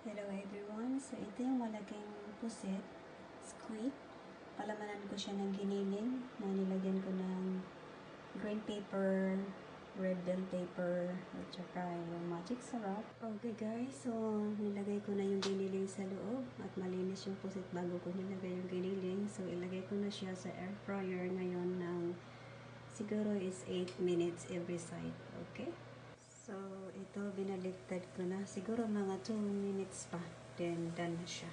Hello everyone! So ito yung malaking puset, squid. Palamanan ko siya ng giniling na nilagyan ko ng green paper, red bell paper, at saka yung magic syrup. Okay guys, so nilagay ko na yung giniling sa loob at malinis yung puset bago ko nilagay yung giniling. So ilagay ko na siya sa air fryer ngayon ng siguro is 8 minutes every side. Okay? So, ito binaliktad ko na. Siguro mga 2 minutes pa. Then, done na siya.